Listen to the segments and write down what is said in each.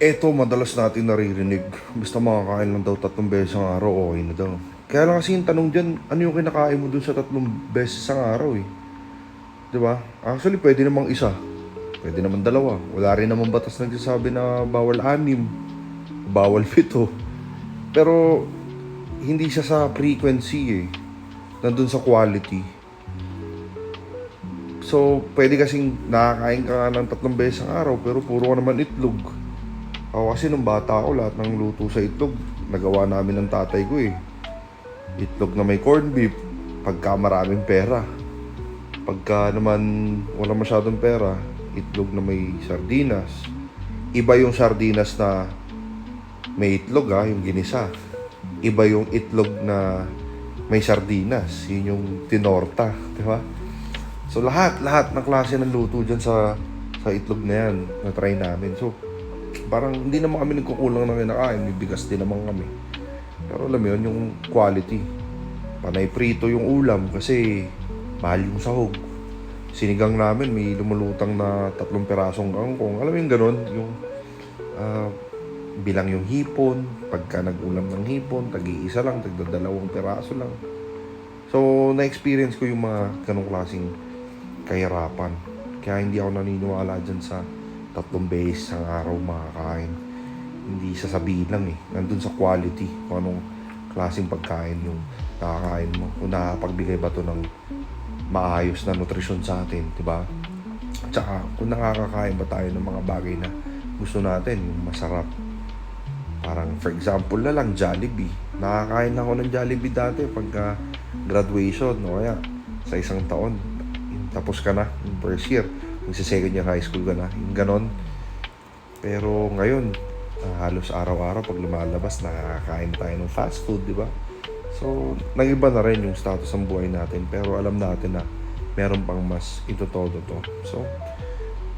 Eto, madalas natin naririnig. Basta makakain lang daw 3 beses ang araw, okay na daw. Kaya lang kasi yung tanong dyan, ano yung kinakain mo dun sa 3 beses ang araw eh? Diba? Actually, pwede namang isa. Pwede naman dalawa. Wala rin naman batas nagsasabi na bawal 6, bawal 7. Pero, hindi siya sa frequency eh. Nandun sa quality. So, pwede kasing nakakain ka nga ng 3 beses ang araw, pero puro ka naman itlog. Ako kasi nung bata ako, lahat ng luto sa itlog, nagawa namin ng tatay ko eh. Itlog na may corned beef, pagka maraming pera. Pagka naman wala masyadong pera, itlog na may sardinas. Iba yung sardinas na may itlog yung ginisa. Iba yung itlog na may sardinas, yun yung tinorta, di ba? So lahat ng klase ng luto dyan sa itlog na yan, na-try namin. So, parang hindi naman kami nagkukulang ng kinakain, may bigas din naman kami. Pero alam mo yun, yung quality. Panay prito yung ulam kasi mahal yung sahog. Sinigang namin, may lumulutang na 3 pirasong kangkong. Alam mo yung ganun, yung bilang yung hipon. Pagka nag-ulam ng hipon, tag-iisa lang, tagda 2 piraso lang. So, na-experience ko yung mga ganong klaseng kahirapan. Kaya hindi ako naniniwala dyan sa 3 beses ang araw makakain. Hindi sasabihin lang eh. Nandun sa quality. Kung anong klaseng pagkain yung nakakain mo. Kung nakapagbigay ba to ng maayos na nutrisyon sa atin, di ba? Tsaka kung nakakakain ba tayo ng mga bagay na gusto natin, yung masarap. Parang for example na lang, Jollibee. Nakakain ako ng Jollibee dati pagka graduation, o kaya sa isang taon. Tapos ka na, yung first year. Magsa-second year high school ka na, yung ganon. Pero ngayon, halos araw-araw pag lumalabas, nakakain tayo ng fast food, di ba? So, nag-iba na rin yung status ng buhay natin. Pero alam natin na meron pang mas itotodo to. So,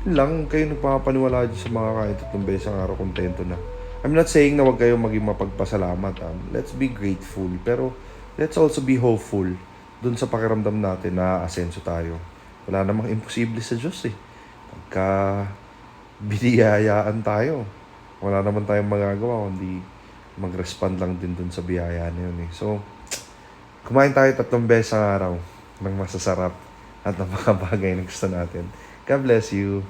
yun lang, kayo nagpapaniwala dyan sa mga kain 3 beses ang araw, kontento na. I'm not saying na wag kayo maging mapagpasalamat. Let's be grateful. Pero, let's also be hopeful dun sa pakiramdam natin na asenso tayo. Wala namang imposible sa Diyos eh. Pagka biniyayaan tayo, wala naman tayong magagawa kundi mag-respond lang din dun sa biyaya na yun eh. So, kumain tayo 3 beses ang araw ng masasarap at ng mga bagay na gusto natin. God bless you.